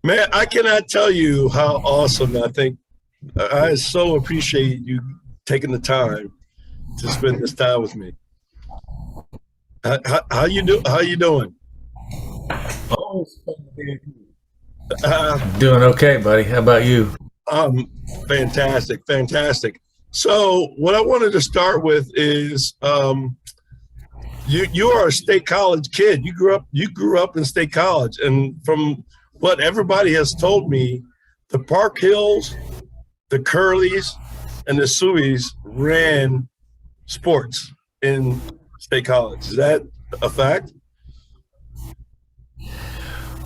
Man, I cannot tell you how awesome I think. I so appreciate you taking the time to spend this time with me. How you do? How you doing? Always fun to be with you. Uh, Doing okay, buddy. How about you? Fantastic, fantastic. So, what I wanted to start with is you are a state college kid. You grew up in state college, and from what everybody has told me, the Parkhills, the Curleys, and the Sueys ran sports in state college. Is that a fact?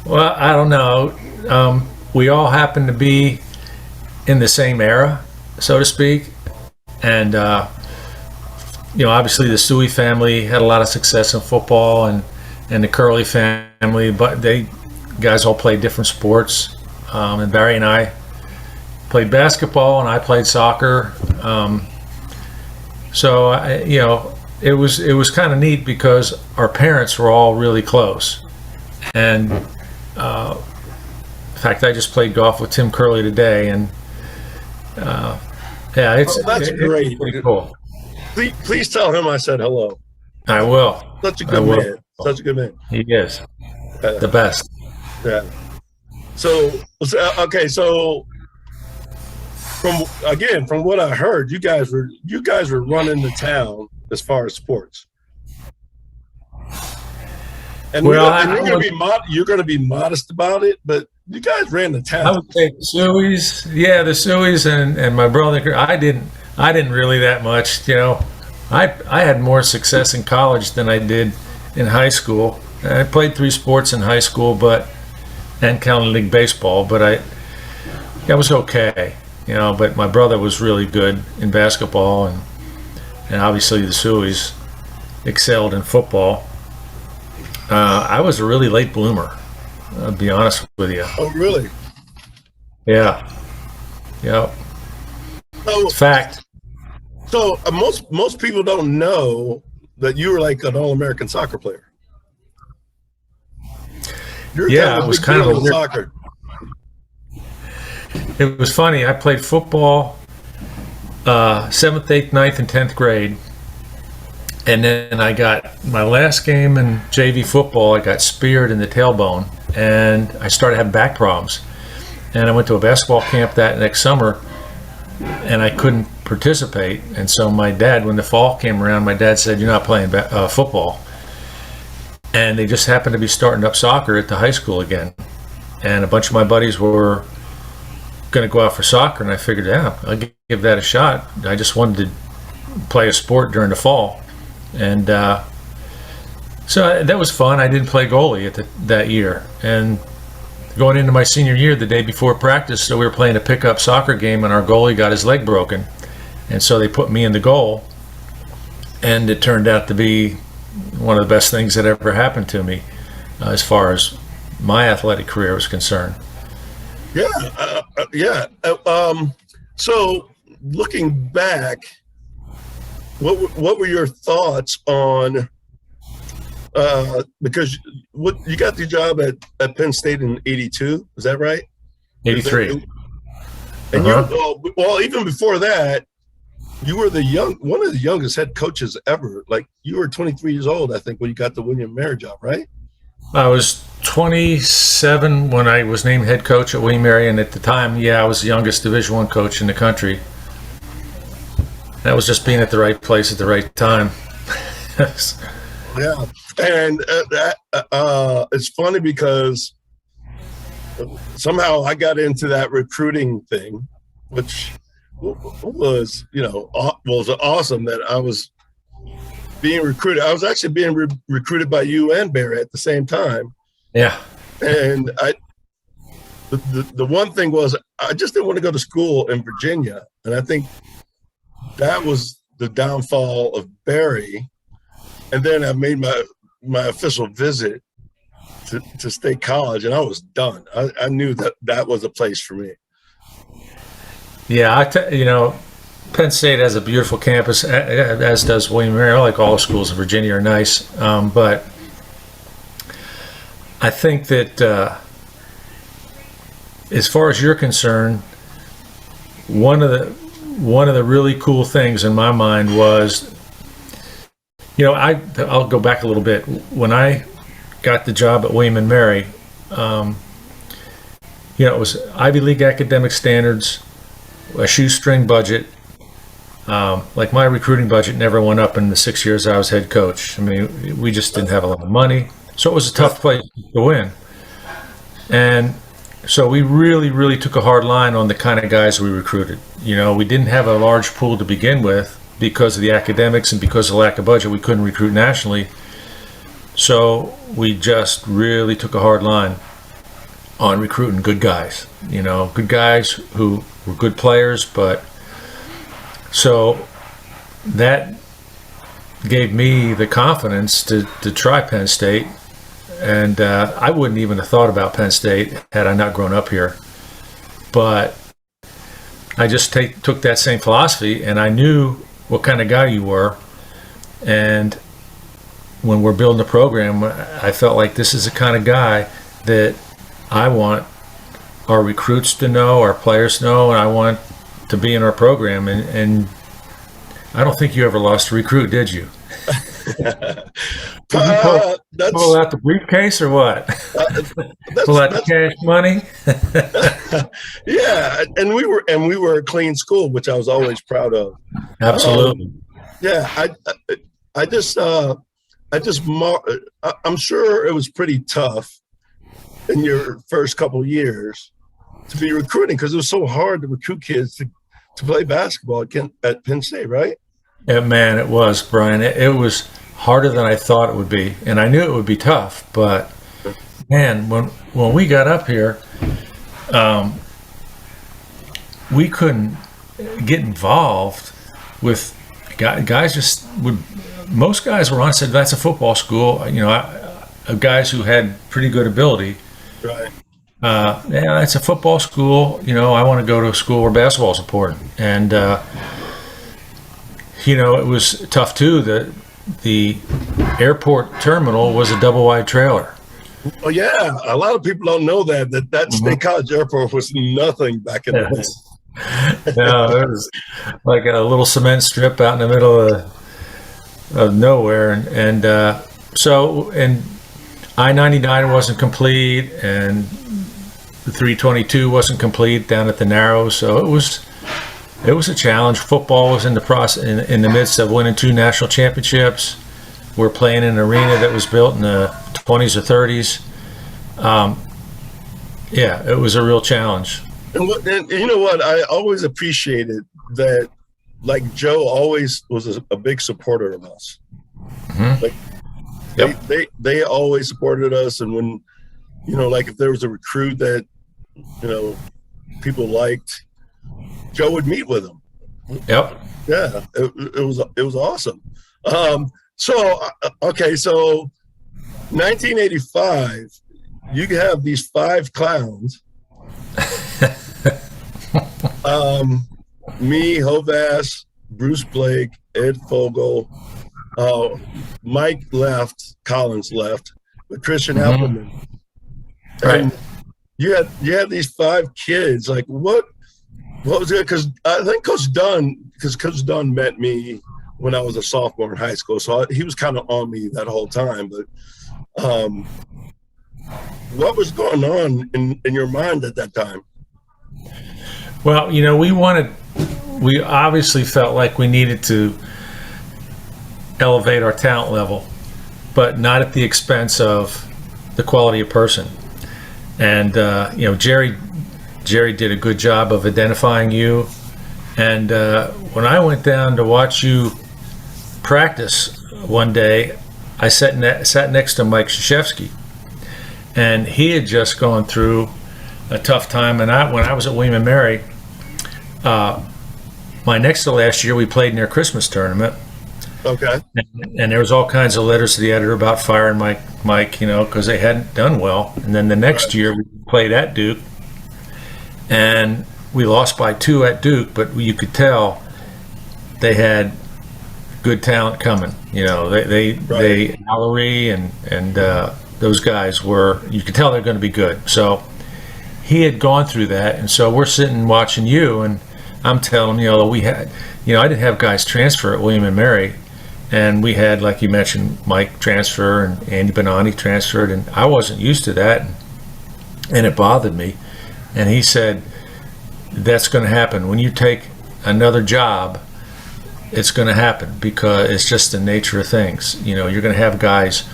Well, I don't know. We all happen to be in the same era, so to speak, and obviously the Suey family had a lot of success in football, and the Curley family, but they guys all played different sports. And Barry and I played basketball, and I played soccer. It was kind of neat because our parents were all really close, and in fact, I just played golf with Tim Curley today, and yeah, Oh, that's it's great. pretty cool. Please tell him I said hello. I will. Such a I good will. man. Such a good man. He is Uh, the best. yeah. Okay. So from what I heard, you guys were running the town as far as sports, and Well, you're gonna be modest about it, but you guys ran the I town. would say the Sueys, yeah, the Sueys and my brother. I didn't really that much. I had more success in college than I did in high school. I played three sports in high school, and county league baseball, but I was okay. But my brother was really good in basketball, and obviously the Sueys excelled in football. I was a really late bloomer. I'll be honest with you. Oh, really? Yeah, yeah. So, Fact. most people don't know that you were like an all-American soccer player. You're kind Yeah, of it a was big kind of deal a in weird. soccer. It was funny. I played football seventh, eighth, ninth, and 10th grade, and then I got my last game in JV football. I got speared in the tailbone, and I started having back problems. And I went to a basketball camp that next summer, and I couldn't participate. And so my dad, when the fall came around, my dad said, "You're not playing football." And they just happened to be starting up soccer at the high school again, and a bunch of my buddies were going to go out for soccer, and I figured, yeah, I'll give that a shot. I just wanted to play a sport during the fall, and so that was fun. I didn't play goalie that year, and going into my senior year, the day before practice, so we were playing a pickup soccer game, and our goalie got his leg broken, and so they put me in the goal, and it turned out to be one of the best things that ever happened to me as far as my athletic career was concerned. Yeah, yeah. So looking back, what were your thoughts on? Because what you got the job at Penn State in '82, is that right? Is that, 83. and Uh-huh. well, even before that, you were one of the youngest head coaches ever. Like you were 23 years old, I think, when you got the William Mary job, right? I was 27 when I was named head coach at William Mary, and at the time, yeah, I was the youngest Division I coach in the country. That was just being at the right place at the right time. Yeah, and it's funny because somehow I got into that recruiting thing, which was was awesome that I was being recruited. I was actually being recruited by you and Barry at the same time, Yeah, and the one thing was I just didn't want to go to school in Virginia, and I think that was the downfall of Barry. And then I made my official visit to State College, and I was done. I knew that was a place for me. yeah. Penn State has a beautiful campus, as does William Mary. Like all schools in Virginia are nice, but I think that as far as you're concerned, one of the really cool things in my mind was, I'll go back a little bit. When I got the job at William and Mary, it was Ivy League academic standards, a shoestring budget. Like my recruiting budget never went up in the 6 years I was head coach. I mean, we just didn't have a lot of money, so it was a tough place to win. And so we really, really took a hard line on the kind of guys we recruited. We didn't have a large pool to begin with because of the academics and because of the lack of budget. We couldn't recruit nationally. So we just really took a hard line on recruiting good guys. Good guys who were good players, but so that gave me the confidence to try Penn State. And I wouldn't even have thought about Penn State had I not grown up here. But I just took that same philosophy, and I knew what kind of guy you were. And when we're building a program, I felt like this is the kind of guy that I want our recruits to know, our players to know, and I want to be in our program. And I don't think you ever lost a recruit, did you? Did you pull out the briefcase or what? Pull out the cash money? Yeah, and we were a clean school, which I was always proud of. Absolutely. I'm sure it was pretty tough in your first couple years to be recruiting because it was so hard to recruit kids to play basketball at Penn State, right? Yeah, man, it was, Brian. It was harder than I thought it would be, and I knew it would be tough. But man, when we got up here, we couldn't get involved with guys. Just would. Most guys were on said that's a football school. Guys who had pretty good ability. Right. Yeah, it's a football school. I want to go to a school where basketball is important, and it was tough too. The airport terminal was a double wide trailer. Oh yeah, a lot of people don't know that State College Airport was nothing back in the day. No, it was like a little cement strip out in the middle of nowhere, and I-99 wasn't complete, and the 322 wasn't complete down at the Narrows, so it was a challenge. Football was in the process, in the midst of winning 2 national championships. We're playing in an arena that was built in the 20s or 30s. Yeah, it was a real challenge. And you know what? I always appreciated that. Like Joe always was a big supporter of us. Mm-hmm. Like they always supported us, and when like if there was a recruit that people liked, Joe would meet with them. Yep. Yeah, it was awesome. So 1985, you have these 5 clowns. Me, Hovass, Bruce Blake, Ed Fogel, Mike left, Collins left, but Christian Appleman. Right. And you had these 5 kids. Like what was it? Because I think Coach Dunn met me when I was a sophomore in high school, so he was kind of on me that whole time. But what was going on in your mind at that time? Well, we obviously felt like we needed to elevate our talent level, but not at the expense of the quality of person. And, Jerry did a good job of identifying you. And when I went down to watch you practice one day, I sat next to Mike Krzyzewski, and he had just gone through a tough time. And when I was at William & Mary, my next to last year, we played in their Christmas tournament. Okay. And there was all kinds of letters to the editor about firing Mike, because they hadn't done well. And then the next year, we played at Duke, and we lost by 2 at Duke, but you could tell they had good talent coming. They Mallory and those guys you could tell they're going to be good. So he had gone through that, and so we're sitting watching you, and I'm telling him, we had, I didn't have guys transfer at William and Mary, and we had, like you mentioned, Mike transfer and Andy Benani transferred, and I wasn't used to that, and it bothered me. And he said, that's going to happen when you take another job. It's going to happen because it's just the nature of things. You're going to have guys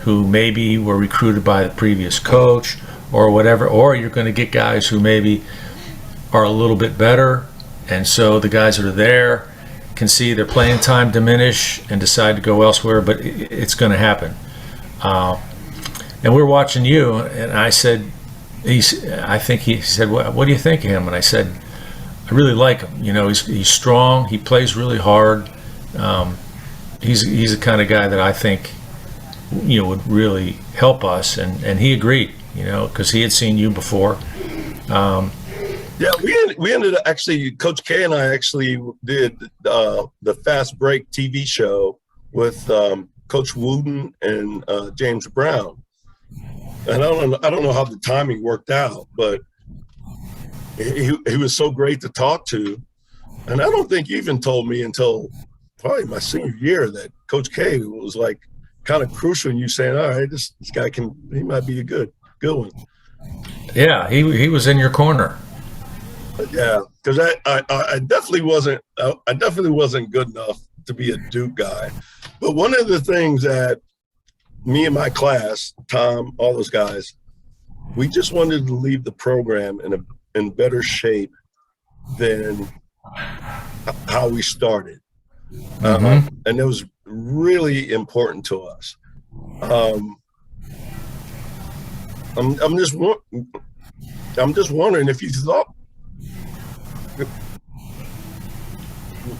who maybe were recruited by the previous coach or whatever, or you're going to get guys who maybe are a little bit better, and so the guys that are there can see their playing time diminish and decide to go elsewhere, but it's going to happen. And we're watching you, and I said, he said, what do you think of him? And I said, I really like him. He's strong. He plays really hard. He's the kind of guy that I think, would really help us. And he agreed, because he had seen you before. Yeah, we ended up actually, Coach K and I actually did the Fast Break TV show with Coach Wooden and James Brown. And I don't know how the timing worked out, but he was so great to talk to. And I don't think you even told me until probably my senior year that Coach K was like kind of crucial in you saying, all right, this guy he might be a good one. Yeah, he was in your corner. Yeah, because I definitely wasn't good enough to be a Duke guy. But one of the things that me and my class, Tom, all those guys, we just wanted to leave the program in better shape than how we started. And it was really important to us. I'm just wondering if you thought,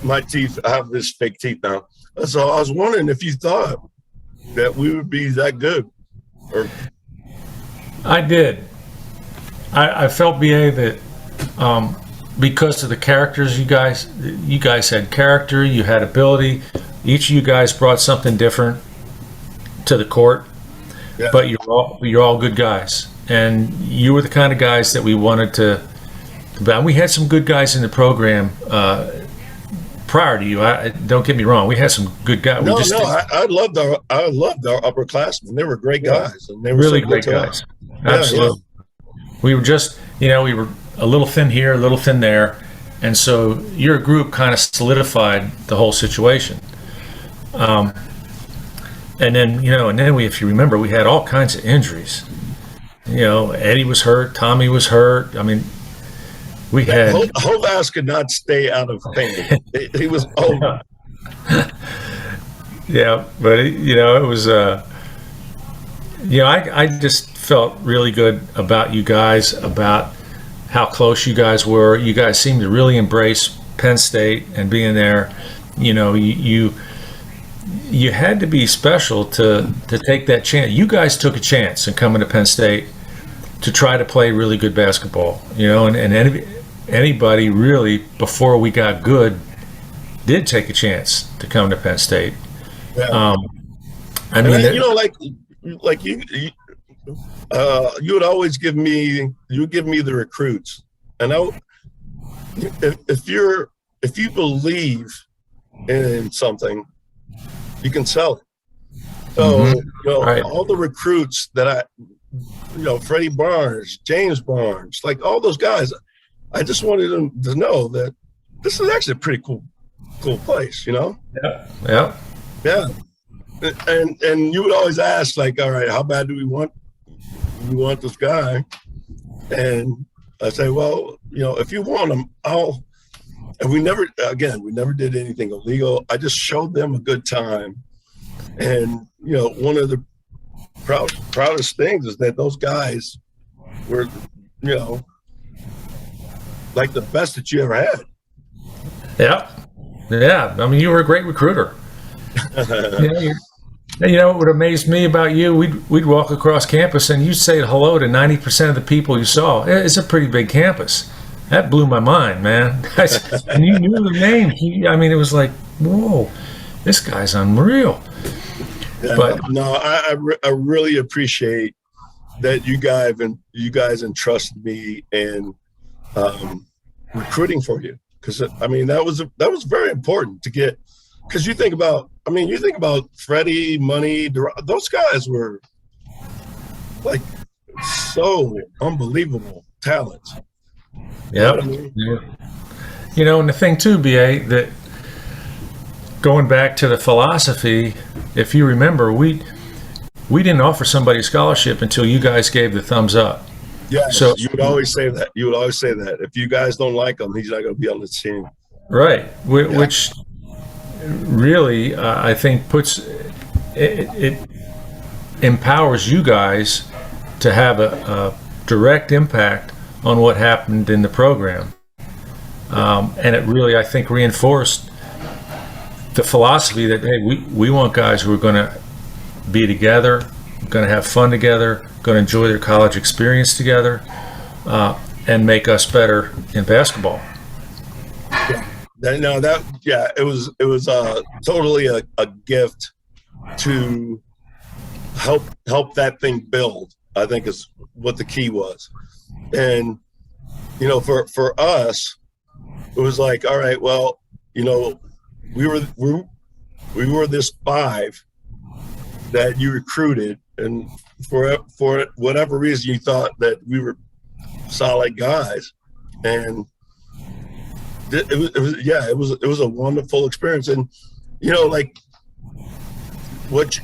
my teeth, I have this fake teeth now. So I was wondering if you thought that we would be that good. Or I did. I felt, BA, that because of the characters you guys had character, you had ability. Each of you guys brought something different to the court, yeah. But you're all good guys, and you were the kind of guys that we wanted to. But we had some good guys in the program prior to you. Don't get me wrong, we had some good guys. I loved our upperclassmen. They were great guys, and they were really so great guys. Absolutely. Yeah. We were just, we were a little thin here, a little thin there, and so your group kind of solidified the whole situation. And then, if you remember, we had all kinds of injuries. Eddie was hurt, Tommy was hurt. I mean, we had Hovass could not stay out of pain. He was over. Yeah, but it was. I just felt really good about you guys, about how close you guys were. You guys seemed to really embrace Penn State and being there. You had to be special to take that chance. You guys took a chance in coming to Penn State to try to play really good basketball. And anybody really, before we got good, did take a chance to come to Penn State. Yeah. Like you would always give me the recruits, and if you believe in something, you can sell it. So Right. all the recruits that Freddie Barnes, James Barnes, like all those guys, I just wanted them to know that this is actually a pretty cool place, Yeah. And you would always ask, like, all right, how bad do we want this guy? And I say, well, if you want him, and we never did anything illegal. I just showed them a good time. And, one of the proudest things is that those guys were, like the best that you ever had. Yeah. I mean, you were a great recruiter. What would amaze me about you, we'd walk across campus and you'd say hello to 90% of the people you saw. It's a pretty big campus. That blew my mind, man. And you knew the name. It was like, whoa, this guy's unreal. Yeah, But no, I really appreciate that you guys entrusted me in recruiting for you, because I mean that was very important to get, because you think about Freddie, Money, those guys were like so unbelievable talents. You know Yep. what I mean? Yeah. And the thing too, BA, that going back to the philosophy, if you remember, we didn't offer somebody a scholarship until you guys gave the thumbs up. Yes, So you would always say that. You would always say that if you guys don't like him, he's not going to be on the team. right, Yeah. which really I think puts it empowers you guys to have a direct impact on what happened in the program, and it really, I think, reinforced the philosophy that, hey, we want guys who are going to be together, going to have fun together, going to enjoy their college experience together, and make us better in basketball. It was totally a gift to help that thing build, I think, is what the key was. And for us, it was like, all right, well, we were this 5 that you recruited, and for whatever reason you thought that we were solid guys, and it was a wonderful experience. And like what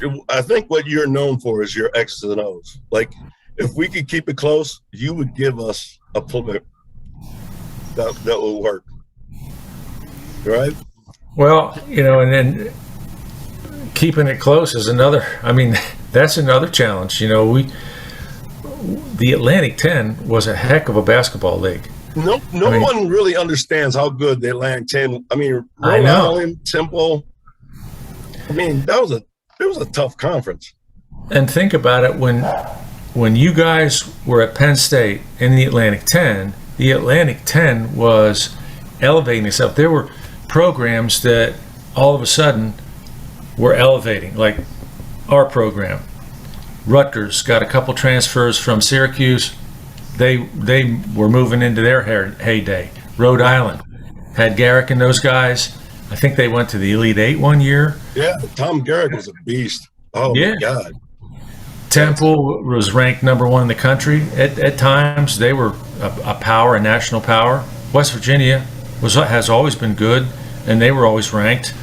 you're known for is your X's and O's. Like, if we could keep it close, you would give us a pullback that will work, right? Well, and then keeping it close is another. I mean, that's another challenge. The Atlantic 10 was a heck of a basketball league. No one really understands how good the Atlantic 10. I mean, Rhode Island, Temple. I mean, it was a tough conference. And think about it, when you guys were at Penn State in the Atlantic 10 was elevating itself. There were programs that all of a sudden were elevating, like our program. Rutgers got a couple transfers from Syracuse. They were moving into their heyday. Rhode Island had Garrick and those guys. I think they went to the Elite Eight one year. Yeah, Tom Garrick was a beast. Oh, yeah. My God. Temple was ranked number 1 in the country. At times, they were a power, a national power. West Virginia has always been good, and they were always ranked.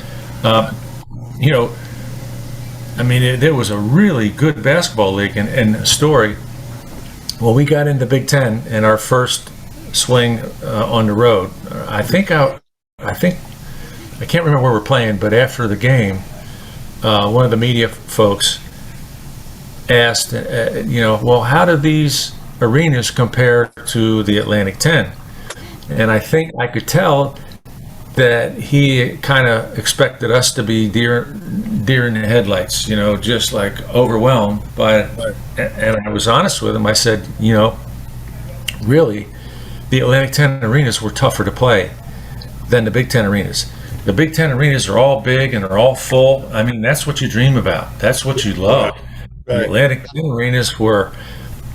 There was a really good basketball league, and story. Well, we got into Big Ten in our first swing on the road. I can't remember where we're playing, but after the game, one of the media folks asked, well, how do these arenas compare to the Atlantic 10? And I think I could tell that he kind of expected us to be deer in the headlights, just like overwhelmed by it. And I was honest with him. I said, really, the Atlantic 10 arenas were tougher to play than the Big Ten arenas. The Big Ten arenas are all big and are all full. I mean, that's what you dream about. That's what you love. Right. The Atlantic 10 arenas were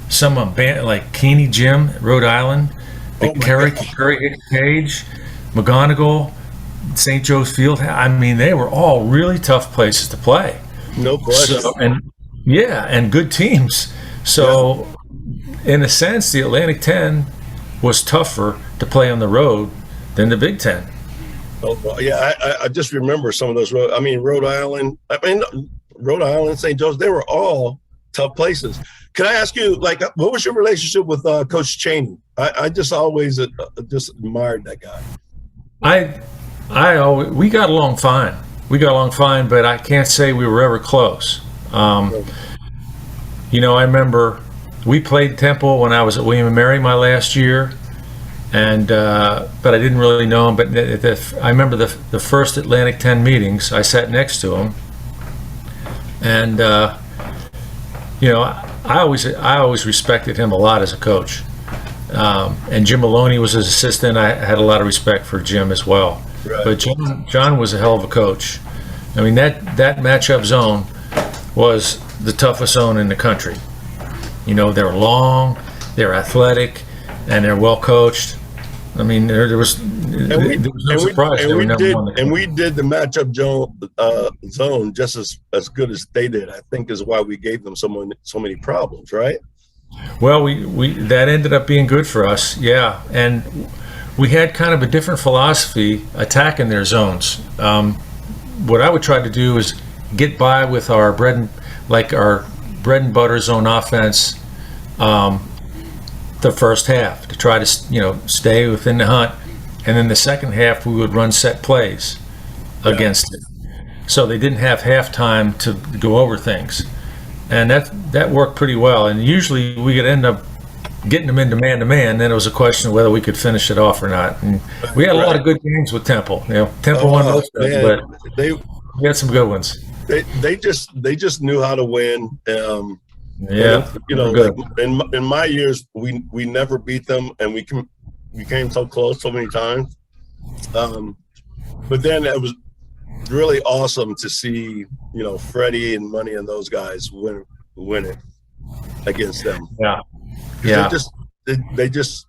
some of them, like Keeney Gym, Rhode Island, the Curry Cage, McGonigal, St. Joe's Field. I mean, they were all really tough places to play. No question. And good teams. So, in a sense, the Atlantic 10 was tougher to play on the road than the Big Ten. Oh, well, yeah, I just remember some of those Rhode Island, St. Joe's, they were all tough places. Can I ask you, like, what was your relationship with Coach Chaney? I just always just admired that guy. We got along fine. But I can't say we were ever close. I remember we played Temple when I was at William & Mary my last year, and but I didn't really know him. But I remember the first Atlantic 10 meetings. I sat next to him, and I always respected him a lot as a coach. And Jim Maloney was his assistant. I had a lot of respect for Jim as well. Right. But John was a hell of a coach. I mean, that matchup zone was the toughest zone in the country. You know, they're long, they're athletic, and they're well coached. I mean, there was no surprise they were number one. And we did the matchup zone just as good as they did. I think is why we gave them so many problems, right? Well, we that ended up being good for us, yeah. And we had kind of a different philosophy attacking their zones. What I would try to do is get by with our bread and butter zone offense the first half to try to stay within the hunt, and then the second half we would run set plays against it, so they didn't have halftime to go over things, and that worked pretty well. And usually we could end up getting them into man-to-man. Then it was a question of whether we could finish it off or not. And we had a lot of good games with Temple. Temple won most of them, but we had some good ones. They just knew how to win. Yeah, like in my years, we never beat them, and we came so close so many times. But then it was really awesome to see Freddie and Money and those guys win it against them. Yeah. They just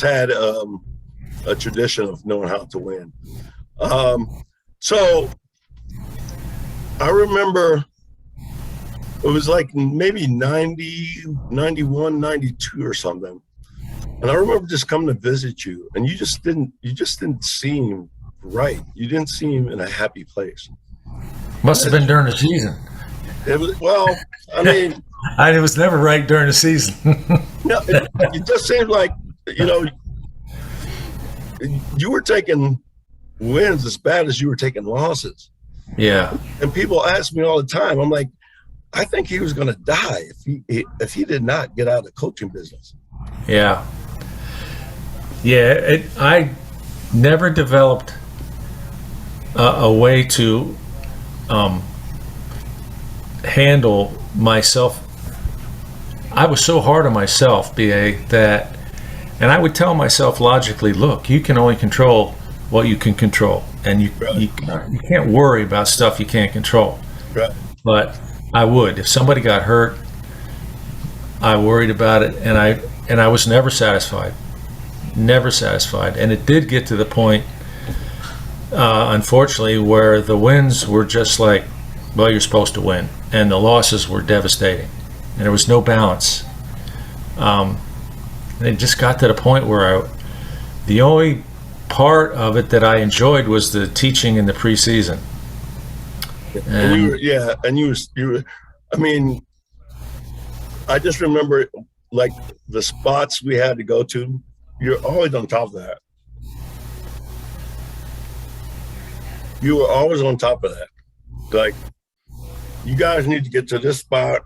had a tradition of knowing how to win. So I remember it was like maybe 90, 91, 92 or something. And I remember just coming to visit you, and you just didn't seem right. You didn't seem in a happy place. Must have been during the season. It was, well, I mean, it was never right during the season. No, it just seemed like, you were taking wins as bad as you were taking losses. Yeah. And people ask me all the time, I'm like, I think he was going to die if he did not get out of the coaching business. Yeah. Yeah. I never developed a way to handle myself. I was so hard on myself, BA, and I would tell myself logically, look, you can only control what you can control, and you can't worry about stuff you can't control. Right. But I would. If somebody got hurt, I worried about it, and I was never satisfied. And it did get to the point, unfortunately, where the wins were just like, well, you're supposed to win, and the losses were devastating, and there was no balance. And it just got to the point where the only part of it that I enjoyed was the teaching in the preseason. And you were. I mean, I just remember like the spots we had to go to. You're always on top of that. You were always on top of that. Like, you guys need to get to this spot.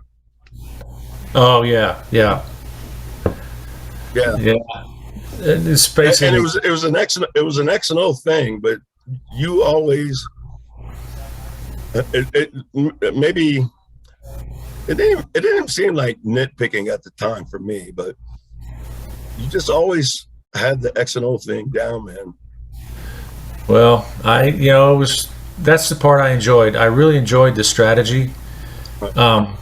Oh yeah. It's basically, and it was an X and O thing, but you always. Maybe it didn't seem like nitpicking at the time for me, but you just always had the X and O thing down, man. Well, that's the part I enjoyed. I really enjoyed the strategy. That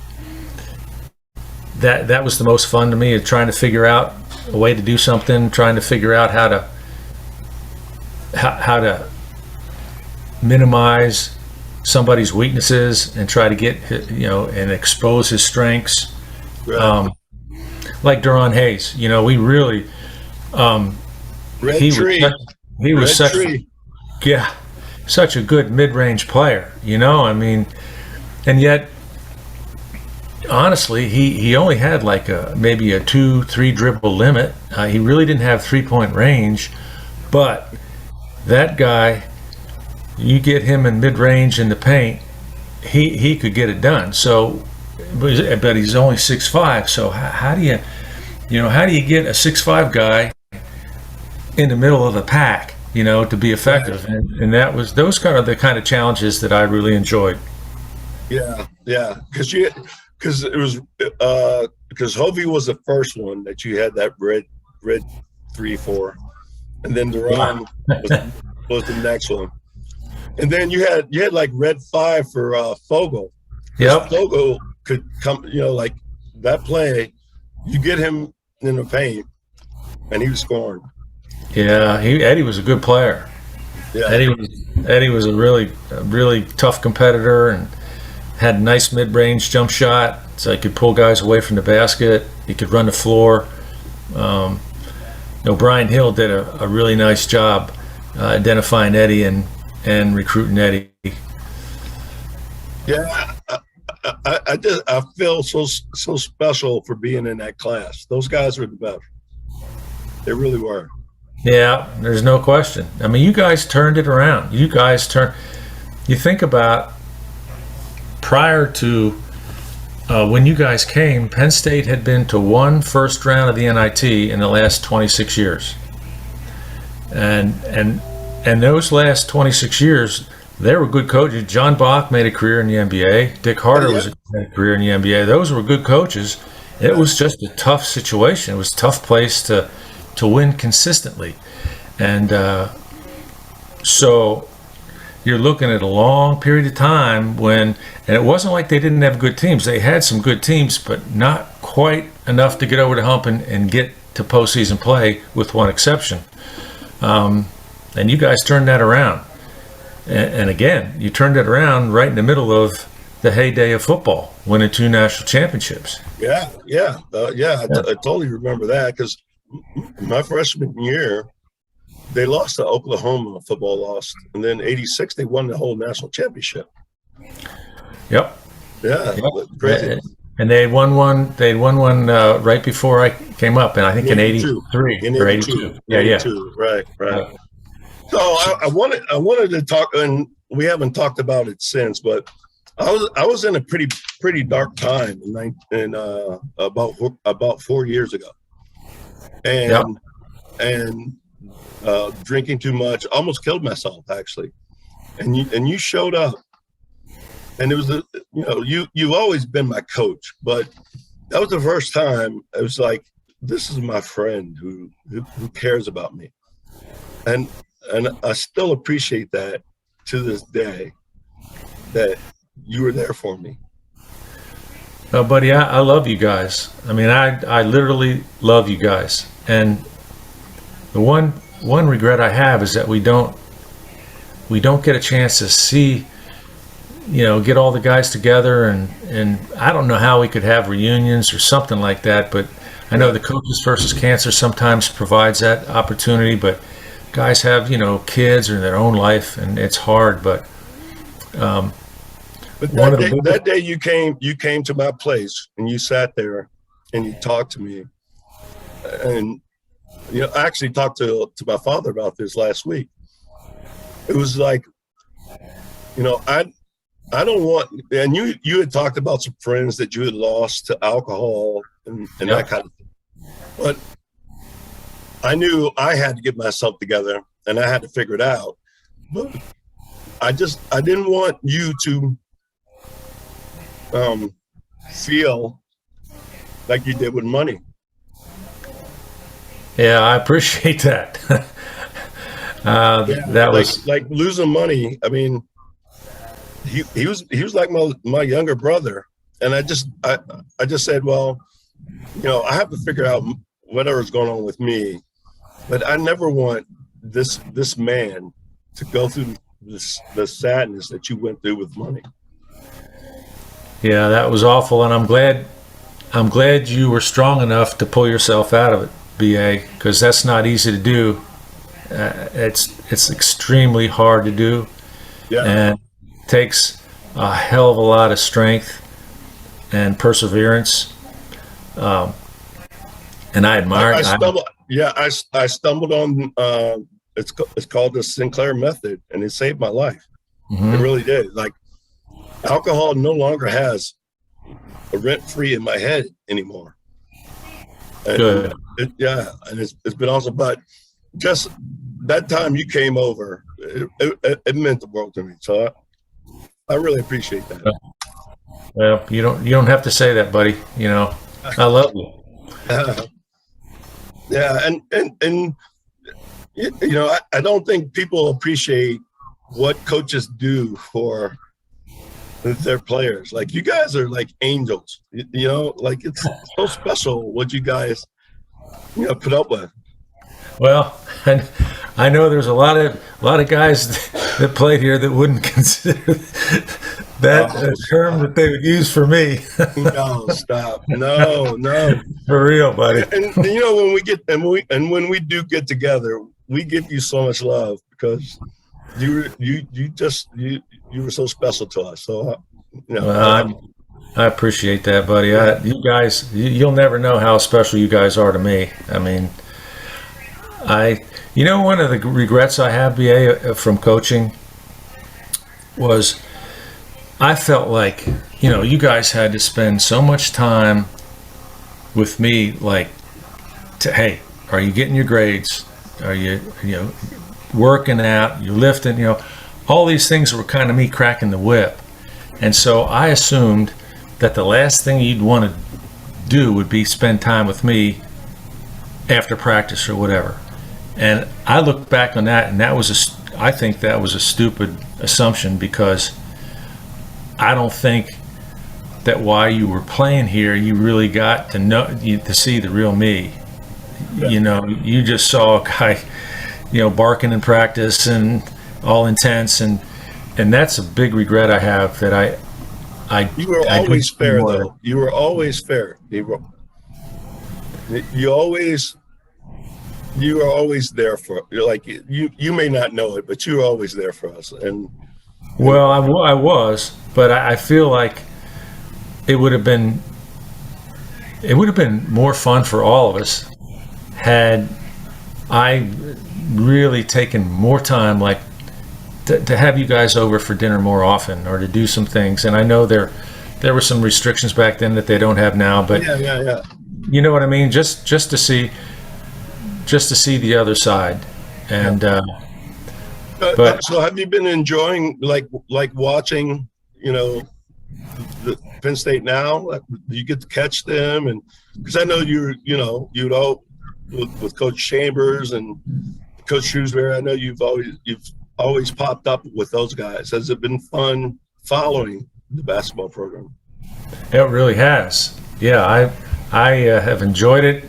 was the most fun to me, of trying to figure out a way to do something, trying to figure out how to minimize somebody's weaknesses and try to get and expose his strengths. Right. Like Duron Hayes, we really he was such a good mid-range player, I mean, and yet honestly he only had like maybe a 2-3 dribble limit. He really didn't have 3-point range, but that guy, you get him in mid-range in the paint, he could get it done. So, but he's only 6'5", so how do you get a 6'5" guy in the middle of the pack, to be effective? And those kind of the kind of challenges that I really enjoyed. Yeah, because Hovey was the first one that you had that red 3-4, and then Duron was the next one. And then you had like red 5 for Fogel. Yep. Fogel could come, like that play. you get him in the paint, and he was scoring. Yeah, Eddie was a good player. Yeah, Eddie was a really tough competitor and had a nice mid-range jump shot, so he could pull guys away from the basket. He could run the floor. Brian Hill did a really nice job identifying Eddie and recruiting Eddie. yeah. I feel so special for being in that class. Those guys were the best. They really were. Yeah, there's no question. I mean, you guys turned it around. You think about prior to when you guys came, Penn State had been to one first round of the NIT in the last 26 years. And those last 26 years, they were good coaches. John Bach made a career in the NBA. Dick Harder made a career in the NBA. Those were good coaches. It was just a tough situation. It was a tough place to win consistently. And so you're looking at a long period of time and it wasn't like they didn't have good teams. They had some good teams, but not quite enough to get over the hump and get to postseason play, with one exception. And you guys turned that around. And again, you turned it around right in the middle of the heyday of football, winning 2 national championships. Yeah. I totally remember that, because my freshman year, they lost to Oklahoma. Football lost, and then '86 they won the whole national championship. Yep. Yeah, crazy. And they had won one. They had won one right before I came up, and I think in '83 or '82. Yeah. Right. So I wanted to talk, and we haven't talked about it since, but I was in a pretty dark time in about 4 years ago, and drinking too much, almost killed myself actually, and you showed up, and it was you've always been my coach, but that was the first time it was like, this is my friend who cares about me, and I still appreciate that to this day, that you were there for me. Buddy, I love you guys. I mean, I literally love you guys. And the one regret I have is that we don't get a chance to see, get all the guys together, and I don't know how we could have reunions or something like that, but I know the Coaches versus Cancer sometimes provides that opportunity, but guys have, kids or their own life, and it's hard, but that day you came to my place and you sat there and you talked to me, and I actually talked to my father about this last week. It was like, I don't want, and you had talked about some friends that you had lost to alcohol and that kind of thing, but I knew I had to get myself together and I had to figure it out. But I didn't want you to feel like you did with money. Yeah, I appreciate that. That was like losing money. I mean, he was like my younger brother, and I just said, well, I have to figure out whatever's going on with me, but I never want this man to go through the sadness that you went through with money. Yeah, that was awful, and I'm glad you were strong enough to pull yourself out of it, BA, because that's not easy to do. It's extremely hard to do, and it takes a hell of a lot of strength and perseverance. And I admire. I stumbled on. It's called the Sinclair method, and it saved my life. Mm-hmm. It really did. Like, alcohol no longer has a rent-free in my head anymore. And good. And it's been awesome. But just that time you came over, it meant the world to me. So I really appreciate that. Well, you don't have to say that, buddy. I love you. And I don't think people appreciate what coaches do for They're players. Like you guys are like angels. You know, like it's so special what you guys put up with. Well, and I know there's a lot of guys that played here that wouldn't consider that Oh, a term that they would use for me. no, stop. No, no. For real, buddy. And when we get when we do get together, we give you so much love because you were so special to us. So I appreciate that, buddy. You guys, you'll never know how special you guys are to me. I mean, one of the regrets I have, BA, from coaching was I felt like, you guys had to spend so much time with me, like, hey, are you getting your grades? Are you, working out? You're lifting, all these things were kind of me cracking the whip. And so I assumed that the last thing you'd want to do would be spend time with me after practice or whatever. And I look back on that, and I think that was a stupid assumption, because I don't think that while you were playing here, you really got to see the real me. yeah. You just saw a guy, barking in practice and all intense, and that's a big regret I have, that You were I always didn't fair, more. though. You were always fair. You were always there for, like, you may not know it, but you were always there for us. And Well, I was, but I feel like it would have been more fun for all of us had I really taken more time, like to have you guys over for dinner more often, or to do some things. And I know there were some restrictions back then that they don't have now, but yeah. you know what I mean. Just to see the other side, and but So have you been enjoying like watching, the Penn State now? Like, do you get to catch them? And because I know you'd all with Coach Chambers and Coach Shrewsbury, I know you've always popped up with those guys. Has it been fun following the basketball program? it really has. Yeah, I have enjoyed it.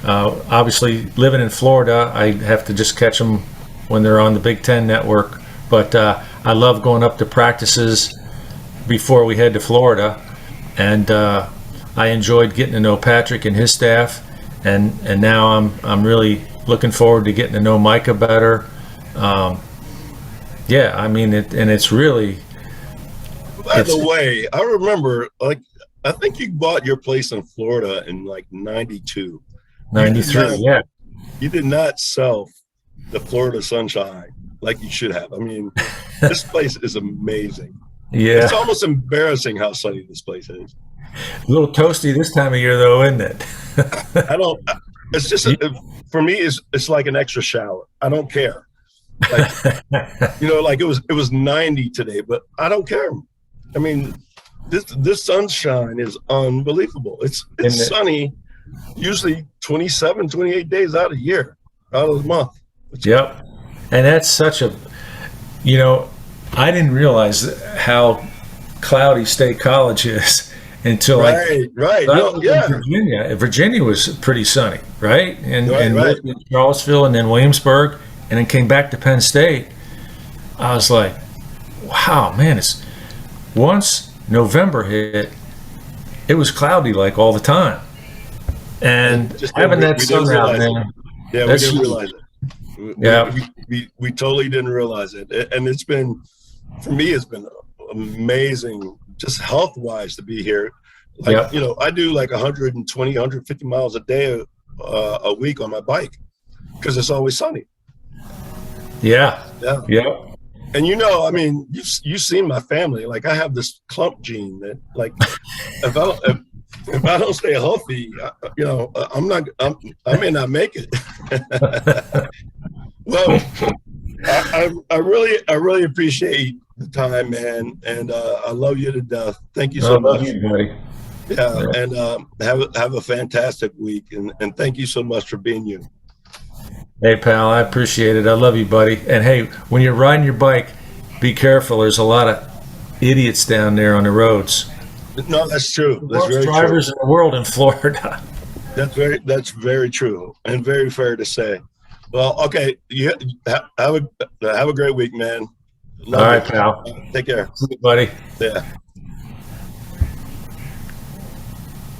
Obviously, living in Florida, I have to just catch them when they're on the Big Ten network. But I love going up to practices before we head to Florida, and I enjoyed getting to know Patrick and his staff, and now I'm really looking forward to getting to know Micah better. Yeah, I mean, it's really. By the way, I remember, like, I think you bought your place in Florida in like '92. 93, yeah. You did not sell the Florida sunshine like you should have. I mean, this place is amazing. Yeah. It's almost embarrassing how sunny this place is. A little toasty this time of year, though, isn't it? I don't. It's just for me. It's like an extra shower. I don't care. Like like it was 90 today, but I don't care. I mean, this sunshine is unbelievable. It's sunny, usually 27, 28 days out of the month. Yep. And that's such a, I didn't realize how cloudy State College is until right. I No, was yeah. in Virginia. Virginia was pretty sunny, right? And Right. lived in Charlottesville and then Williamsburg, and then came back to Penn State. I was like, wow, man, once November hit, it was cloudy like all the time. And Just having we that didn't sun out, realize it. man. Yeah, we That's didn't huge. realize it. Yeah. We totally didn't realize it. And it's been, for me, it's been amazing, just health wise, to be here. Like, Yep. I do like 120, 150 miles a day, a week on my bike because it's always sunny. Yeah. Yeah. Yep. And I mean, you've seen my family. Like, I have this clump gene that, like, if I don't stay healthy, I may not make it. Well, I really appreciate the time, man, and I love you to death. Thank you so much. Love you, buddy. Yeah, and have a fantastic week, and thank you so much for being you. Hey, pal, I appreciate it. I love you, buddy. And hey, when you're riding your bike, be careful. There's a lot of, idiots down there on the roads. No, that's true. That's Worst very true. drivers in the world in Florida. That's very true and very fair to say. Well, okay. Have a great week, man. All Love right, it. pal. Take care. See you, buddy. Yeah.